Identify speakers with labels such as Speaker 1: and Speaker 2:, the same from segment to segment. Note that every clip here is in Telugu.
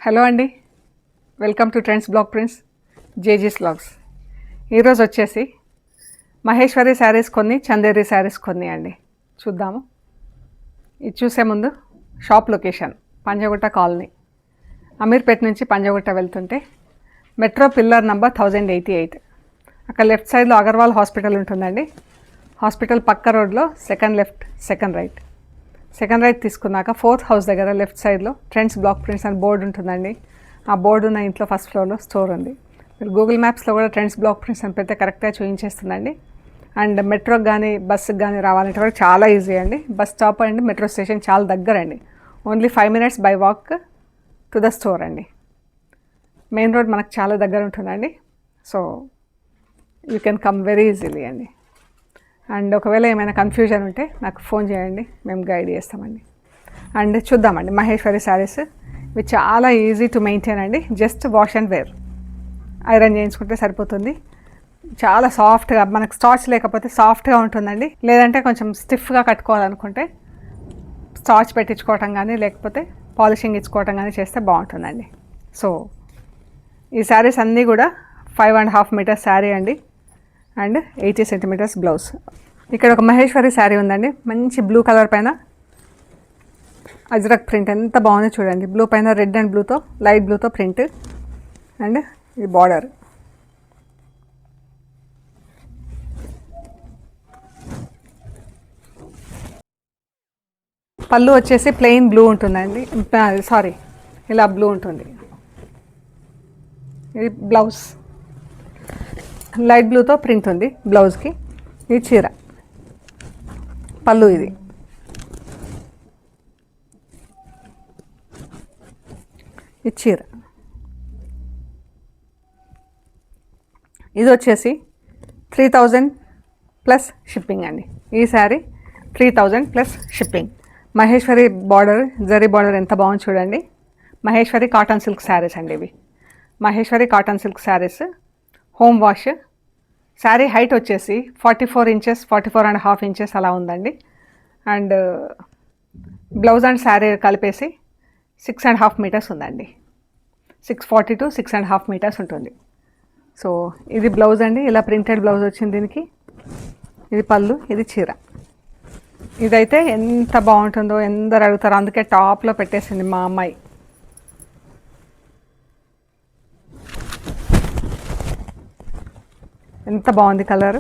Speaker 1: హలో అండి, welcome to trends blog prints జేజీస్ బ్లాగ్స్. ఈరోజు వచ్చేసి మహేశ్వరి శారీస్ కొన్ని, చందేరి శారీస్ కొన్ని అండి చూద్దాము. ఇది చూసే ముందు shop location Panjagutta colony, Ameerpet నుంచి పంజగుట్ట వెళ్తుంటే మెట్రో పిల్లర్ నంబర్ 1088, అక్కడ లెఫ్ట్ సైడ్లో అగర్వాల్ హాస్పిటల్ ఉంటుందండి. హాస్పిటల్ పక్క రోడ్లో సెకండ్ లెఫ్ట్ సెకండ్ రైట్ తీసుకున్నాక 4th హౌస్ దగ్గర లెఫ్ట్ సైడ్లో ట్రెండ్స్ బ్లాక్ ప్రింట్స్ అని బోర్డు ఉంటుందండి. ఆ బోర్డు ఉన్న ఇంట్లో ఫస్ట్ ఫ్లోర్లో స్టోర్ ఉంది. మీరు గూగుల్ మ్యాప్స్లో కూడా ట్రెండ్స్ బ్లాక్ ప్రింట్స్ అని పెడితే కరెక్ట్గా చూపించేస్తుందండి. అండ్ మెట్రోకి కానీ బస్సుకి కానీ రావాలంటే కూడా చాలా ఈజీ అండి. బస్ స్టాప్ అండి, మెట్రో స్టేషన్ చాలా దగ్గర అండి. Only 5 minutes by walk to the store అండి. మెయిన్ రోడ్ మనకు చాలా దగ్గర ఉంటుందండి. So you can come very easily అండి. అండ్ ఒకవేళ ఏమైనా కన్ఫ్యూజన్ ఉంటే నాకు ఫోన్ చేయండి, మేము గైడ్ చేస్తామండి. అండ్ చూద్దామండి మహేశ్వరి శారీస్. ఇవి చాలా ఈజీ టు మెయింటైన్ అండి. Just wash and wear, iron చేయించుకుంటే సరిపోతుంది. చాలా సాఫ్ట్గా, మనకు స్టార్చ్ లేకపోతే సాఫ్ట్గా ఉంటుందండి. లేదంటే కొంచెం స్టిఫ్గా కట్టుకోవాలనుకుంటే స్టార్చ్ పెట్టించుకోవటం కానీ లేకపోతే పాలిషింగ్ ఇచ్చుకోవటం కానీ చేస్తే బాగుంటుందండి. సో ఈ శారీస్ అన్నీ కూడా 5.5 meters శారీ అండి. And 80 centimeters blouse. ఇక్కడ ఒక మహేశ్వరి శారీ ఉందండి, మంచి బ్లూ కలర్ పైన అజ్రక్ ప్రింట్ ఎంత బాగుందో చూడండి. బ్లూ పైన రెడ్ అండ్ బ్లూతో, లైట్ బ్లూతో ప్రింట్. అండ్ ఈ బార్డర్ పళ్ళు వచ్చేసి ప్లెయిన్ బ్లూ ఉంటుందండి. సారీ, ఇలా బ్లూ ఉంటుంది. ఇది బ్లౌజ్ లైట్ బ్లూతో ప్రింట్ ఉంది బ్లౌజ్కి. ఇది చీర పళ్ళు, ఇది చీర. ఇది వచ్చేసి 3000 ప్లస్ షిప్పింగ్ అండి. ఈ sari 3000 plus shipping. Maheshwari border, zari border ఎంత బాగుంది చూడండి. మహేశ్వరి కాటన్ సిల్క్ శారీస్ అండి ఇవి. Maheshwari cotton silk saris, home wash. Sari height వచ్చేసి 44 inches, 44.5 inches అలా ఉందండి. అండ్ బ్లౌజ్ అండ్ శారీ కలిపేసి 6.5 meters ఉందండి. 640 to 6.5 meters ఉంటుంది. సో ఇది బ్లౌజ్ అండి, ఇలా ప్రింటెడ్ బ్లౌజ్ వచ్చింది దీనికి. ఇది పళ్ళు, ఇది చీర. ఇదైతే ఎంత బాగుంటుందో ఎందరు అడుగుతారో, అందుకే టాప్లో పెట్టేసింది మా అమ్మాయి. ఎంత బాగుంది కలర్.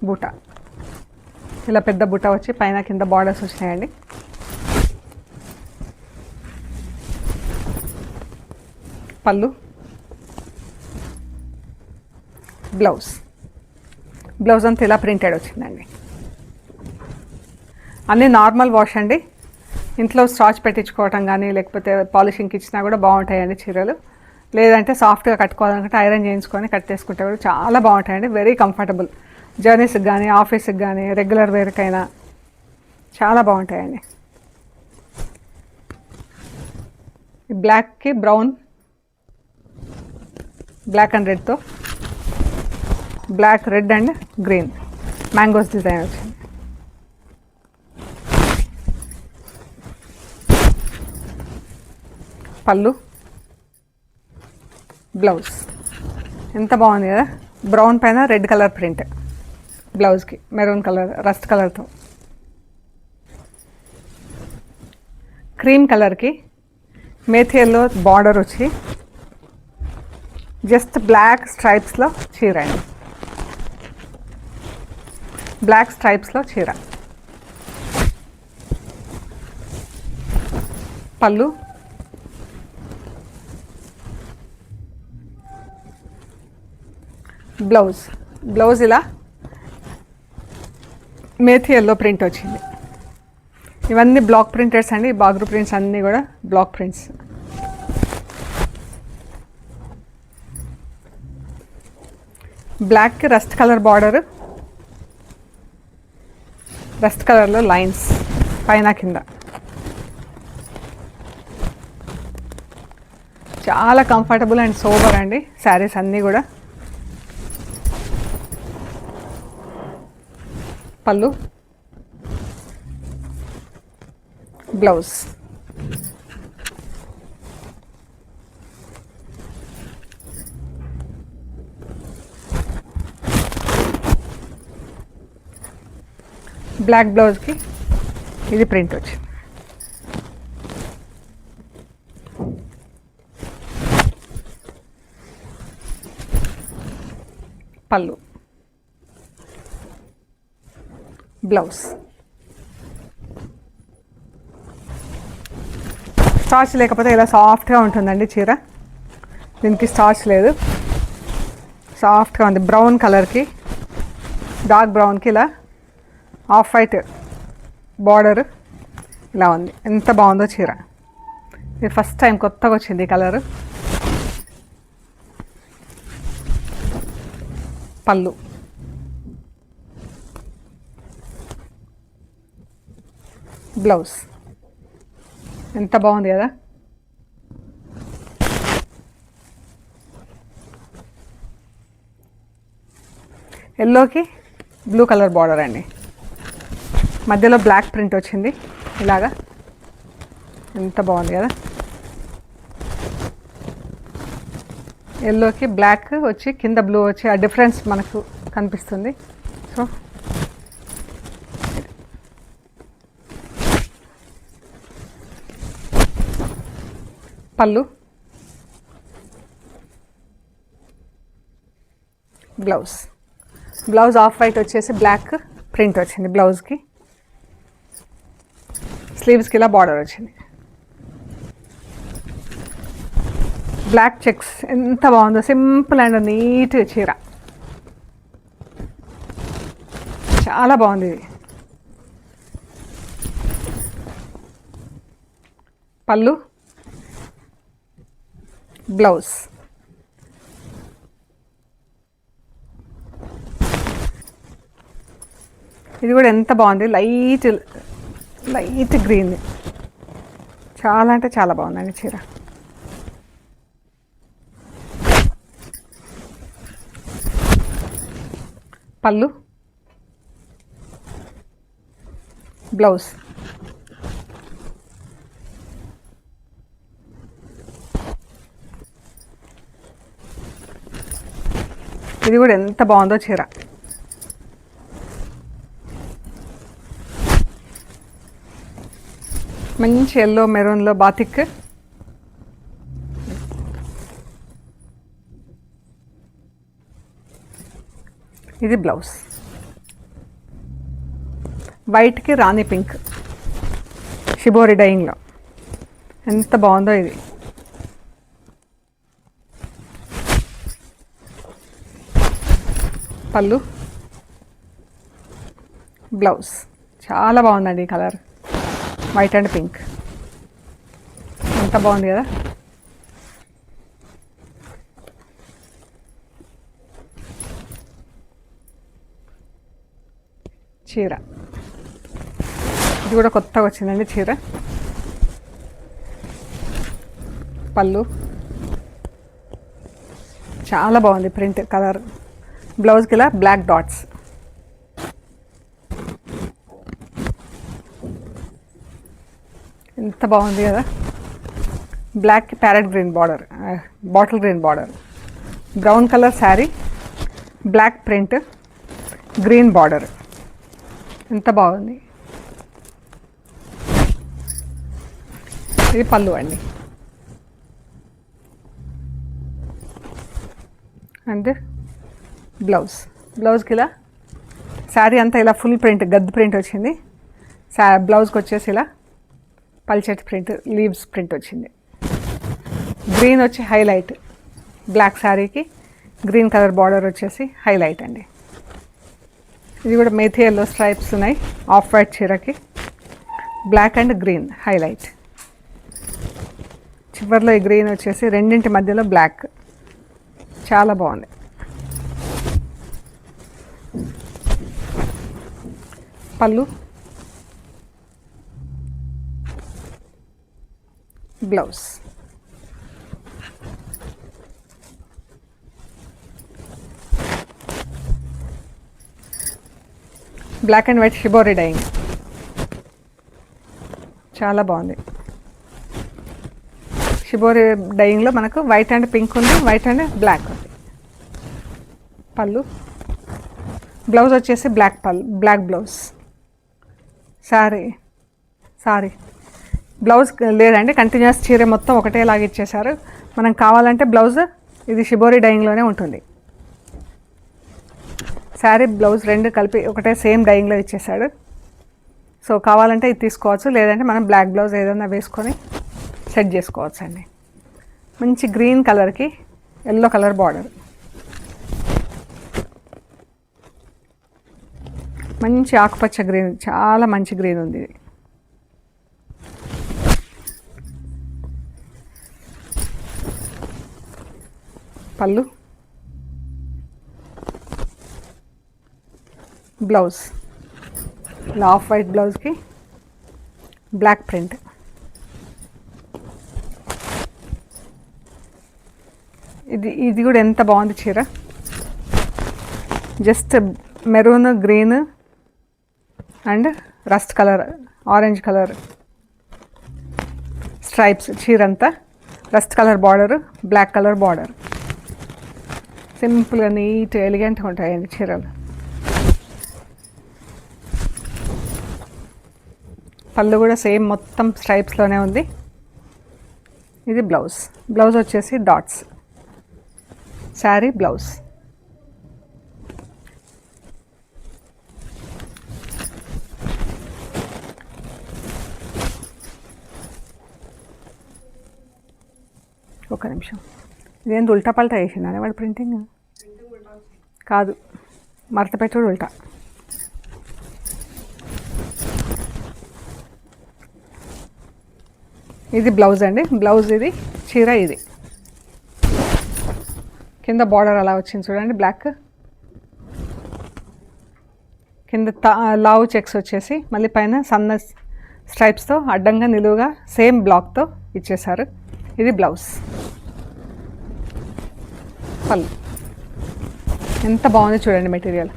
Speaker 1: బూటా, ఇలా పెద్ద బూటా వచ్చి పైన కింద బార్డర్స్ వచ్చినాయండి. పళ్ళు, బ్లౌజ్ అంతా ఇలా ప్రింటెడ్ వచ్చిందండి. అన్నీ నార్మల్ వాష్ అండి. ఇంట్లో స్టార్చ్ పెట్టించుకోవటం కానీ లేకపోతే పాలిషింగ్కి ఇచ్చినా కూడా బాగుంటాయండి చీరలు. లేదంటే సాఫ్ట్గా కట్టుకోవాలనుకుంటే ఐరన్ చేయించుకొని కట్టేసుకుంటే కూడా చాలా బాగుంటాయండి. Very comfortable. జర్నీస్కి కానీ ఆఫీస్కి కానీ రెగ్యులర్ వేర్కైనా చాలా బాగుంటాయండి. బ్లాక్కి బ్రౌన్, బ్లాక్ అండ్ రెడ్తో, black, red and green mangoes design వచ్చింది. పళ్ళు, బ్లౌజ్ ఎంత బాగుంది కదా. బ్రౌన్ పైన రెడ్ కలర్ ప్రింట్, బ్లౌజ్కి మెరూన్ కలర్, రస్ట్ కలర్తో. క్రీమ్ కలర్కి మేథియల్లో బార్డర్ వచ్చి జస్ట్ బ్లాక్ స్ట్రైప్స్లో చీర అండి. బ్లాక్ స్ట్రైప్స్లో చీర. పళ్ళు, బ్లౌజ్ ఇలా మేథీ ఎల్లో ప్రింట్ వచ్చింది. ఇవన్నీ బ్లాక్ ప్రింటర్స్ అండి. బాగ్రూ ప్రింట్స్ అన్నీ కూడా బ్లాక్ ప్రింట్స్. బ్లాక్కి రస్ట్ కలర్ బార్డర్, రస్ట్ కలర్లో లైన్స్ పైన కింద. చాలా కంఫర్టబుల్ అండ్ సోబర్ అండి శారీస్ అన్నీ కూడా. పళ్ళు, బ్లౌజ్. బ్లాక్ బ్లౌజ్కి ఇది ప్రింట్ వచ్చింది. పళ్ళు, బ్లౌజ్. స్టార్చ్ లేకపోతే ఇలా సాఫ్ట్గా ఉంటుందండి చీర. దీనికి స్టార్చ్ లేదు, సాఫ్ట్గా ఉంది. బ్రౌన్ కలర్కి, డార్క్ బ్రౌన్కి ఇలా ఆఫ్ వైట్ బార్డర్ ఇలా ఉంది. ఎంత బాగుందో చీర. ఇది ఫస్ట్ టైం కొత్తగా వచ్చింది ఈ కలరు. పళ్ళు, బ్లౌజ్. ఎంత బాగుంది కదా. ఎల్లోకి బ్లూ కలర్ బార్డర్ అండి, మధ్యలో బ్లాక్ ప్రింట్ వచ్చింది ఇలాగా. ఎంత బాగుంది కదా. ఎల్లోకి బ్లాక్ వచ్చి కింద బ్లూ వచ్చి ఆ డిఫరెన్స్ మనకు కనిపిస్తుంది. So pallu, blouse. Blouse off white వచ్చేసి బ్లాక్ ప్రింట్ వచ్చింది బ్లౌజ్కి. స్లీవ్స్కి ఇలా బార్డర్ వచ్చింది. Black checks. ఎంత బాగుందో, సింపుల్ అండ్ నీట్ చీర. చాలా బాగుంది ఇది. పళ్ళు, బ్లౌజ్. ఇది కూడా ఎంత బాగుంది, లైట్ లైట్ గ్రీన్. చాలా అంటే చాలా బాగుందండి చీర. పళ్ళు, బ్లౌజ్. ఇది కూడా ఎంత బాగుందో చీర. మంచి ఎల్లో మెరూన్లో బాతిక్. ఇది బ్లౌజ్. వైట్కి రాణి పింక్ షిబోరి డైయింగ్లో. ఎంత బాగుందో ఇది. పళ్ళు, బ్లౌజ్. చాలా బాగుందండి ఈ కలర్, వైట్ అండ్ పింక్. ఎంత బాగుంది కదా. చీర ఇది కూడా కొత్తగా వచ్చిందండి చీర. పళ్ళు, చాలా బాగుంది ప్రింట్ కలర్. బ్లౌజ్కి ఇలా బ్లాక్ డాట్స్. ఎంత బాగుంది కదా. బ్లాక్కి parrot green border, bottle green border. Brown colour sari, black print, green border. ఎంత బాగుంది. ఇది పళ్ళు అండి. And blouse. బ్లౌజ్కి ఇలా శారీ అంతా ఇలా ఫుల్ ప్రింట్, గద్ద ప్రింట్ వచ్చింది. బ్లౌజ్కి వచ్చేసి ఇలా పల్చటి ప్రింట్, లీవ్స్ ప్రింట్ వచ్చింది. గ్రీన్ వచ్చి హైలైట్. బ్లాక్ శారీకి గ్రీన్ కలర్ బార్డర్ వచ్చేసి హైలైట్ అండి. ఇది కూడా మేథీ ఎల్లో స్ట్రైప్స్ ఉన్నాయి. ఆఫ్ వైట్ చీరకి బ్లాక్ అండ్ గ్రీన్ హైలైట్. చివర్లో ఈ గ్రీన్ వచ్చేసి రెండింటి మధ్యలో బ్లాక్. చాలా బాగుంది. Pallu, blouse. Black and white shibori dyeing. చాలా బాగుంది. షిబోరి డైయింగ్లో మనకు వైట్ అండ్ పింక్ ఉంది, వైట్ అండ్ బ్లాక్ ఉంది. పళ్ళు, బ్లౌజ్ వచ్చేసి black pallu, black blouse. Sorry blouse లేదండి, కంటిన్యూస్ చీర మొత్తం ఒకటేలాగా ఇచ్చేసారు. మనం కావాలంటే బ్లౌజ్ ఇది షిబోరి డైయింగ్లోనే ఉంటుంది. శారీ బ్లౌజ్ రెండు కలిపి ఒకటే సేమ్ డైయింగ్లో ఇచ్చేసాడు. సో కావాలంటే ఇది తీసుకోవచ్చు, లేదంటే మనం బ్లాక్ బ్లౌజ్ ఏదైనా వేసుకొని సెట్ చేసుకోవచ్చు అండి. మంచి గ్రీన్ కలర్కి ఎల్లో కలర్ బార్డర్, మంచి ఆకుపచ్చ గ్రీన్, చాలా మంచి గ్రీన్ ఉంది ఇది. పళ్ళు, బ్లౌజ్ ఇలా ఆఫ్ వైట్ బ్లౌజ్కి బ్లాక్ ప్రింట్. ఇది కూడా ఎంత బాగుంది చీర, just maroon green and rust colour, orange colour stripes చీర అంతా, rust colour border, black colour border. సింపుల్గా నీట్ ఎలిగెంట్గా ఉంటాయండి చీరలు. పళ్ళు కూడా సేమ్ మొత్తం స్ట్రైప్స్లోనే ఉంది. ఇది బ్లౌజ్, బ్లౌజ్ వచ్చేసి డాట్స్. శారీ బ్లౌజ్. ఒక నిమిషం, ఇదేంటి ఉల్టా పల్టా వేసిందా వాడు ప్రింటింగ్? కాదు, మడత పెట్టుడు ఉల్టా. ఇది బ్లౌజ్ అండి, బ్లౌజ్ ఇది, చీర ఇది. కింద బార్డర్ అలా వచ్చింది చూడండి, బ్లాక్. కింద లావు చెక్స్ వచ్చేసి మళ్ళీ పైన సన్న స్ట్రైప్స్తో అడ్డంగా నిలువుగా సేమ్ బ్లాక్తో ఇచ్చేసారు. ఇది బ్లౌజ్. పళ్ళు ఎంత బాగుంది చూడండి మెటీరియల్,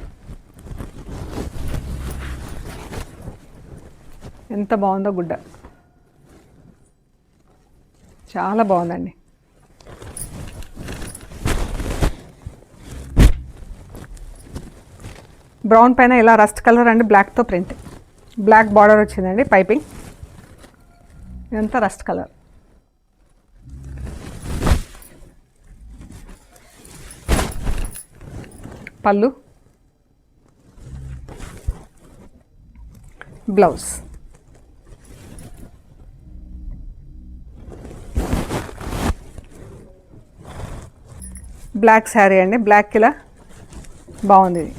Speaker 1: ఎంత బాగుందో గుడ్డ, చాలా బాగుందండి. బ్రౌన్ పైన ఇలా రస్ట్ కలర్ అండ్ బ్లాక్తో ప్రింట్, బ్లాక్ బార్డర్ వచ్చిందండి పైపింగ్. ఇదంతా రస్ట్ కలర్. పళ్ళు, బ్లౌజ్. బ్లాక్ శారీ అండి, బ్లాక్ ఇలా బాగుంది. ఇది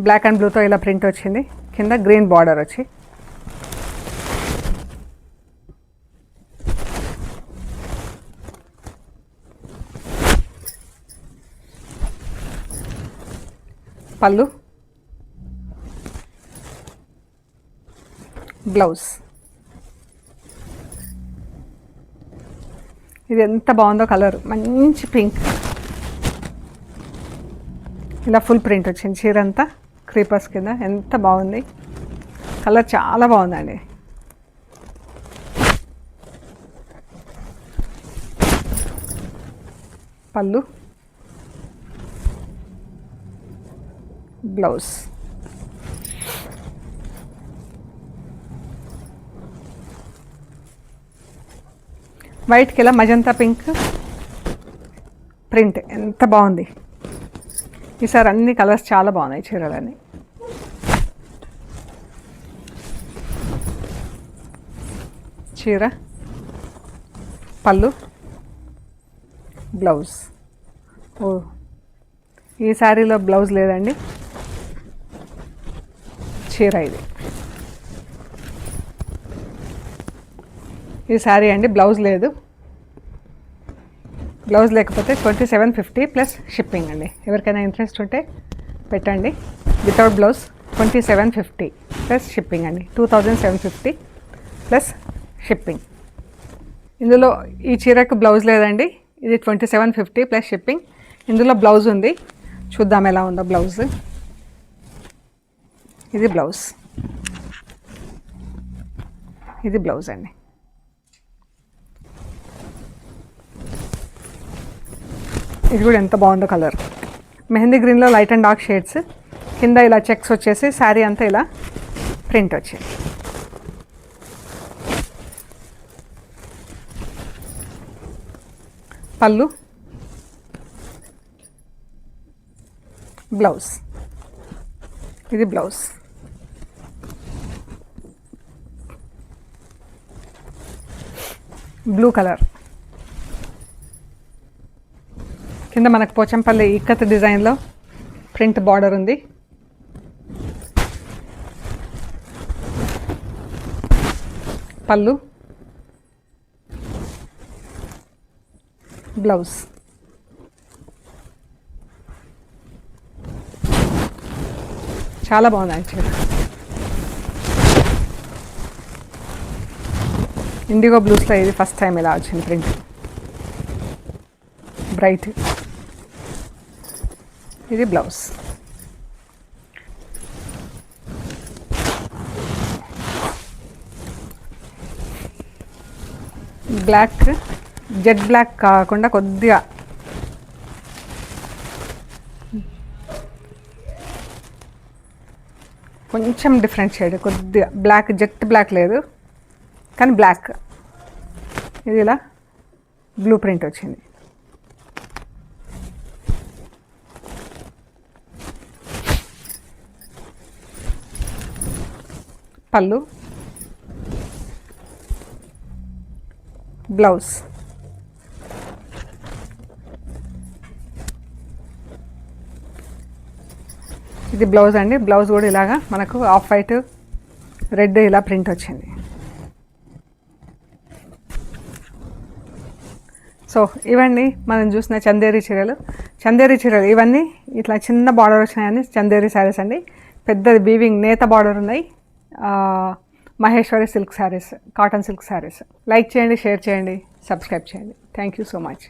Speaker 1: బ్లాక్ అండ్ బ్లూతో ఇలా ప్రింట్ వచ్చింది, కింద గ్రీన్ బార్డర్ వచ్చి. పళ్ళు, బ్లౌజ్. ఇది ఎంత బాగుందో కలర్, మంచి పింక్, ఇలా ఫుల్ ప్రింట్ వచ్చింది చీర అంతా క్రీపర్స్ కింద. ఎంత బాగుంది కలర్, చాలా బాగుందండి. పళ్ళు, బ్లౌజ్. వైట్కి ఇలా మజంతా పింక్ ప్రింట్, ఎంత బాగుంది. ఈసారి అన్ని కలర్స్ చాలా బాగున్నాయి చీరలన్నీ. చీర, పళ్ళు, బ్లౌజ్. ఓ, ఈ శారీలో బ్లౌజ్ లేదండి, చీర ఇది. ఈ శారీ అండి, బ్లౌజ్ లేదు. బ్లౌజ్ లేకపోతే 2750 ప్లస్ షిప్పింగ్ అండి. ఎవరికైనా ఇంట్రెస్ట్ ఉంటే పెట్టండి. వితౌట్ బ్లౌజ్ 2750 ప్లస్ షిప్పింగ్ అండి, 2750 ప్లస్ షిప్పింగ్. ఇందులో ఈ చీరకు బ్లౌజ్ లేదండి, ఇది 2750 ప్లస్ షిప్పింగ్. ఇందులో బ్లౌజ్ ఉంది, చూద్దాం ఎలా ఉందో బ్లౌజ్. ఇది బ్లౌజ్, ఇది బ్లౌజ్ అండి. ఇది కూడా ఎంత బాగుందో కలర్, మెహందీ గ్రీన్లో లైట్ అండ్ డార్క్ షేడ్స్, కింద ఇలా చెక్స్ వచ్చేసి శారీ అంతా ఇలా ప్రింట్ వచ్చింది. పళ్ళు, బ్లౌజ్. ఇది బ్లౌజ్. Blue colour. కింద మనకు పోచంపల్లి ఇక్కత్ డిజైన్లో ప్రింట్ బార్డర్ ఉంది. పళ్ళు, బ్లౌజ్. చాలా బాగుంది యాక్చువల్లీ. ఇండిగో బ్లూస్లో ఇది ఫస్ట్ టైం ఇలా వచ్చింది ప్రింట్. బ్రైట్. ఇది బ్లౌజ్. బ్లాక్, జెడ్ బ్లాక్ కాకుండా కొద్దిగా కొంచెం డిఫరెంట్ షేడ్, కొద్దిగా బ్లాక్, జెట్ బ్లాక్ లేదు కానీ బ్లాక్. ఇది ఇలా బ్లూ ప్రింట్ వచ్చింది. పళ్ళు, బ్లౌజ్. ఇది బ్లౌజ్ అండి. బ్లౌజ్ కూడా ఇలాగా మనకు ఆఫ్ వైట్, రెడ్ ఇలా ప్రింట్ వచ్చింది. సో ఇవన్నీ మనం చూసిన చందేరి చీరలు. చందేరి చీరలు ఇవన్నీ ఇట్లా చిన్న బార్డర్ వచ్చినాయని చందేరి శారీస్ అండి. పెద్దది వీవింగ్ నేత బార్డర్ ఉన్నాయి. Maheshwari silk saris, cotton silk saris. Like చేయండి, షేర్ చేయండి, సబ్స్క్రైబ్ చేయండి. Thank you so much.